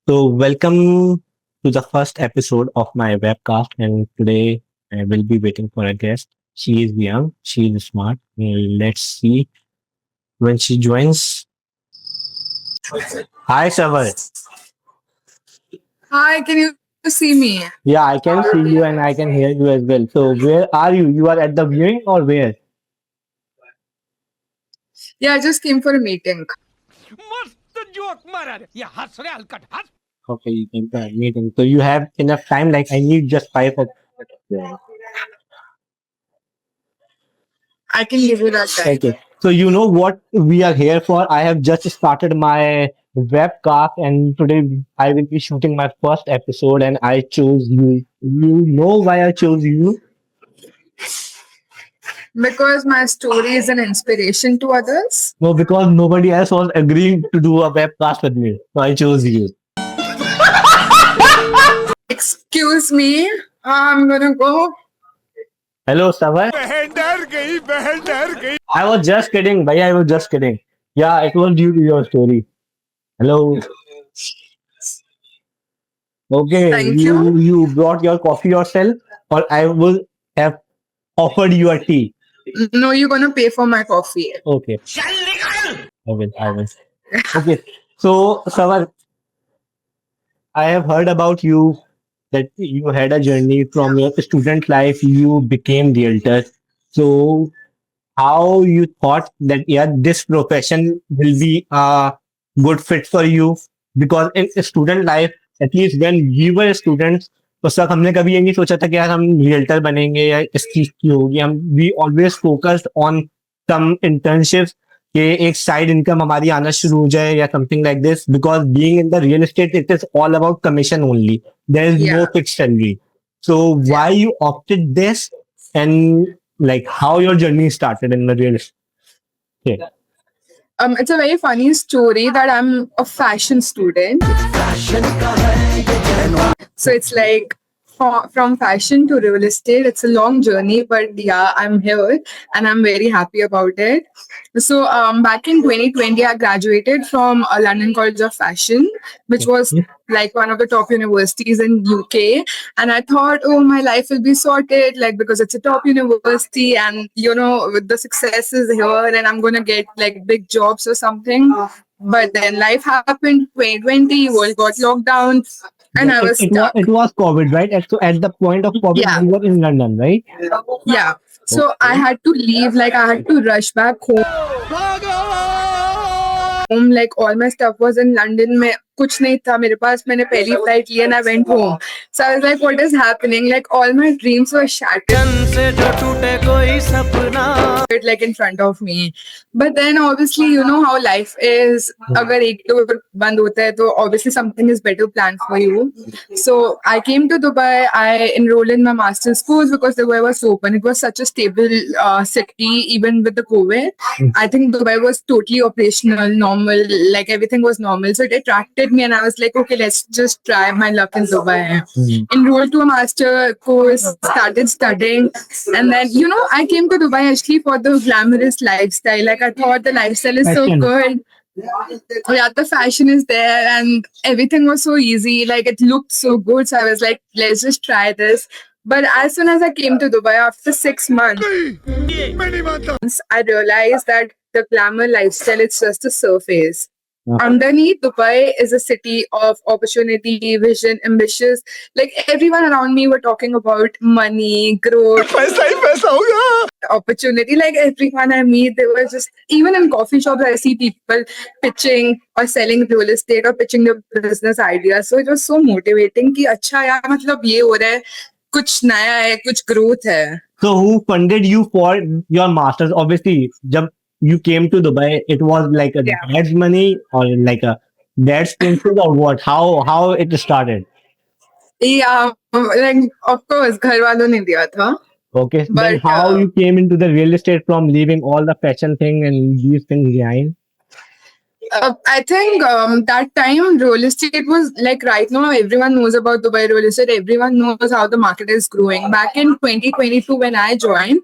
Welcome to the first episode of my webcast. And today I will be waiting for a guest. She is young, she is smart. Let's see when she joins. Hi, Savar. Hi, can you see me? Yeah, I can see you and I can hear you as well. So, where are you? You are at the viewing or where? Yeah, I just came for a meeting. मस्त joke मारा रे ये हंस रे हलकट हंस Okay, you can the meeting. So, you have enough time. Like, I need just 5 of. I can give you that time. Okay. So you know what we are here for. I have just started my webcast and today I will be shooting my first episode and I chose you. You know why I chose you? Because my story is an inspiration to others. No, because nobody else was agreeing to do a webcast with me. So I chose you. Excuse me, I'm gonna go. Hello, Savar. बहन डर गई I was just kidding, bhai. I was just kidding. Yeah, it was due to your story. Hello. Okay, Thank you brought your coffee yourself, or I will have offered you a tea. No, you're gonna pay for my coffee. Okay. I will. Okay. So, Savar, I have heard about you that you had a journey from your student life, you became realtor. So, how you thought that, yeah, this profession will be a good fit for you? Because in student life, at least when we were students, उस वक्त हमने कभी ये नहीं सोचा था कि यार हम रियल्टर बनेंगे या इस चीज की होगी हम we always focused on some internships कि एक साइड इनकम हमारी आना शुरू हो जाए या something like this because being in the real estate it is all about commission only there is no Yeah. Fixed salary so why you opted this and like how your journey started in the real estate. It's a very funny story that I'm a fashion student. So it's like from fashion to real estate, it's a long journey, but yeah, I'm here and I'm very happy about it. So back in 2020, I graduated from a London College of Fashion, which was like one of the top universities in UK. And I thought, oh, my life will be sorted, like because it's a top university, and with the success is here, and I'm gonna get like big jobs or something. But then life happened. 2020, world got locked down, and I was stuck. It was COVID, right? So at the point of COVID, Yeah. you were in London, right? Yeah. So I had to leave, like I had to rush back home. Like all my stuff was in London. में कुछ नहीं था मेरे पास मैंने पहली flight Lee and I went home. So I was like, what is happening? Like all my dreams were shattered like in front of me. But then obviously you know how life is. अगर एक door बंद होता है तो obviously something is better planned for you. So I came to Dubai. I enrolled in my master's course because Dubai was open. It was such a stable city even with the COVID. I think Dubai was totally operational, normal, like everything was normal. So it attracted me and I was like, okay, let's just try my luck in Dubai. Enrolled to a master course, started studying. And then, I came to Dubai actually for the glamorous lifestyle. Like I thought the lifestyle is so Fashion. good. Yeah, the fashion is there and everything was so easy. Like it looked so good. So I was like, let's just try this. But as soon as I came to Dubai after 6 months, I realized that the glamour lifestyle is just a surface. Underneath, Dubai is a city of opportunity, vision, ambitious. Like everyone around me were talking about money, growth, opportunity. Like everyone I meet, they were just even in coffee shops. I see people pitching or selling real estate or pitching their business ideas. So it was so motivating. कि अच्छा यार मतलब ये हो रहा है कुछ नया है कुछ growth है. So who funded you for your masters? Obviously, जब you came to Dubai, it was like a Yeah. dad's money or like a dad's principal or what? How it started? Yeah, like of course घर वालों ने दिया था. Okay, then But, how you came into the real estate from leaving all the fashion thing and these things behind? I think that time real estate was like right now everyone knows about Dubai real estate. Everyone knows how the market is growing. Back in 2022 when I joined,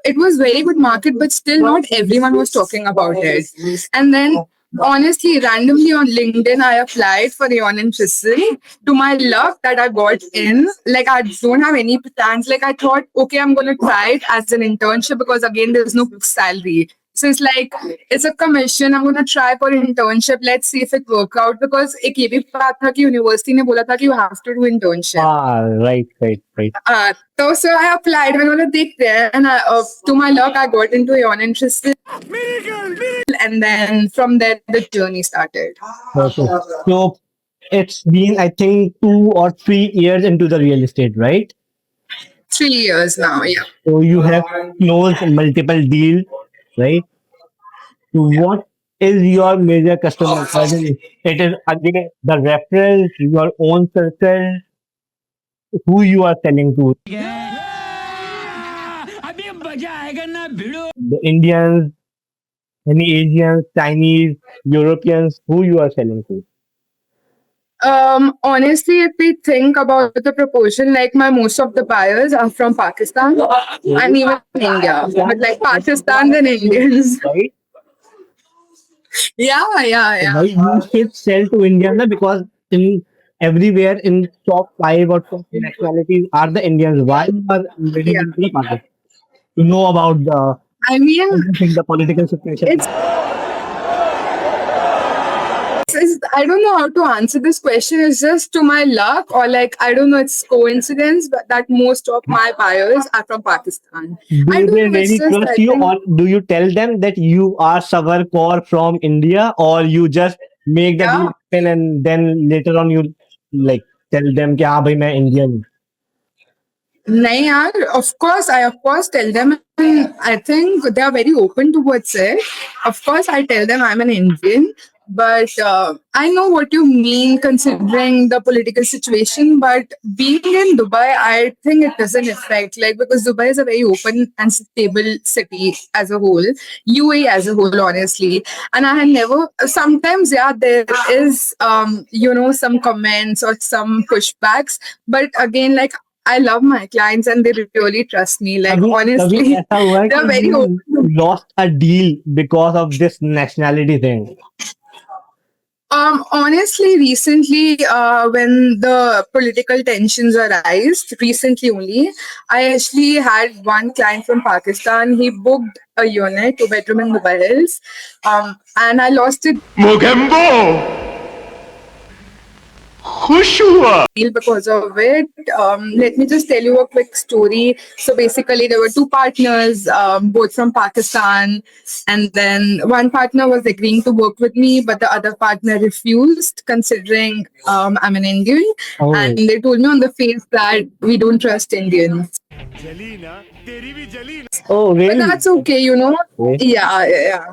it was very good market, but still not everyone was talking about it. And then Honestly, randomly on LinkedIn, I applied for Aeon and Tristan. To my luck, that I got in. Like, I don't have any plans. Like, I thought, okay, I'm going to try it as an internship because, again, there's no fixed salary. So it's like, it's a commission. I'm going to try for internship. Let's see if it work out. Because एक ये भी बात था कि university ने बोला था कि you have to do internship. Right. So I applied. मैंने बोला देखते हैं. And to my luck, I got into Aeon and Tristan. And then from there, the journey started. Okay. So it's been, I think, 2 or 3 years into the real estate, right? 3 years now, yeah. So you have closed multiple deals, right? What is your major customer? It is again the referrals, your own circle, who you are selling to, अभी मजा आएगा ना भिड़ो the Indians, any Asians, Chinese, Europeans, who you are selling to. Honestly, if we think about the proportion, like most of the buyers are from Pakistan and even India, but like Pakistan then Indians. Right? Yeah. Why you should sell to India na? Because in everywhere in top 5 or top nationalities are the Indians. Why you are getting Yeah. into the Pakistan? To know about I mean, everything, the political situation. I don't know how to answer this question. It's just to my luck, or like I don't know, it's coincidence, but that most of my buyers are from Pakistan. Do I don't they know, it's really just, trust I you, think- or do you tell them that you are Savar Kaur from India, or you just make the Yeah. deal happen and then later on you like tell them कि हाँ भाई मैं Indian हूँ. nahin yaar, of course tell them. And I think they are very open towards it. Of course, I tell them I'm an Indian, but I know what you mean considering the political situation. But being in Dubai, I think it doesn't affect, like, because Dubai is a very open and stable city as a whole, UAE as a whole, honestly. And I had never. Sometimes, yeah, there is some comments or some pushbacks, but again, like, I love my clients and they really trust me. Like, कभी honestly, ऐसा हुआ है they're कि very you open. lost a deal because of this nationality thing. Honestly, recently, when the political tensions arised, recently only, I actually had one client from Pakistan. He booked a unit, 2 bedroom in Dubai Hills, and I lost it Mogambo खुश हुआ deal because of it. Let me just tell you a quick story. So basically, there were two partners, both from Pakistan, and then one partner was agreeing to work with me, but the other partner refused, considering I'm an Indian, Oh. and they told me on the face that we don't trust Indians. Oh, But really? that's okay, you know. Okay. Yeah.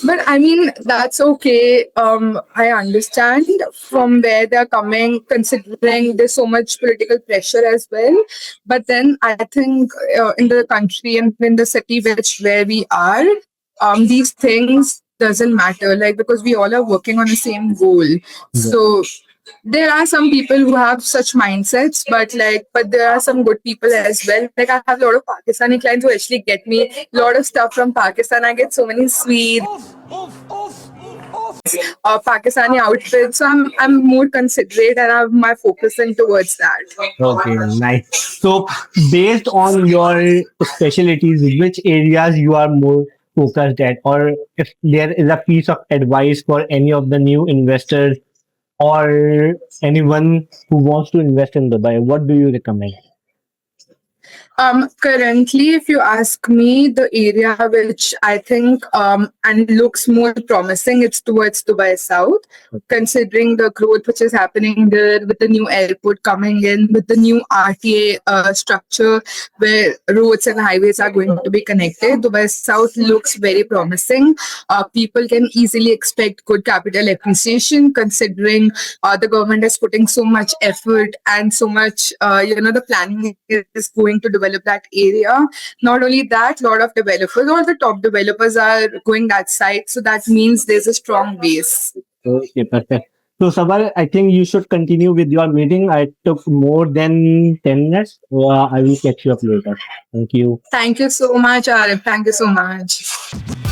But I mean, that's okay. I understand from where they're coming, considering there's so much political pressure as well. But then I think in the country and in the city where we are, these things doesn't matter. Like, because we all are working on the same goal. So there are some people who have such mindsets, but there are some good people as well. Like, I have a lot of Pakistani clients who actually get me a lot of stuff from Pakistan. I get so many sweets, Pakistani outfits. So I'm more considerate and I have my focusing towards that. Okay, nice. So, based on your specialties, which areas you are more focused at, or if there is a piece of advice for any of the new investors or anyone who wants to invest in Dubai, what do you recommend? Currently, if you ask me, the area which I think and looks more promising, it's towards Dubai South, considering the growth which is happening there with the new airport coming in, with the new RTA structure where roads and highways are going to be connected. Dubai South looks very promising. People can easily expect good capital appreciation, considering the government is putting so much effort and so much, the planning is going to develop that area. Not only that, a lot of developers, all the top developers are going that side. So that means there's a strong base. Okay, perfect. So, Sabar, I think you should continue with your meeting. I took more than 10 minutes. I will catch you up later. Thank you. Thank you so much, Arif. Thank you so much.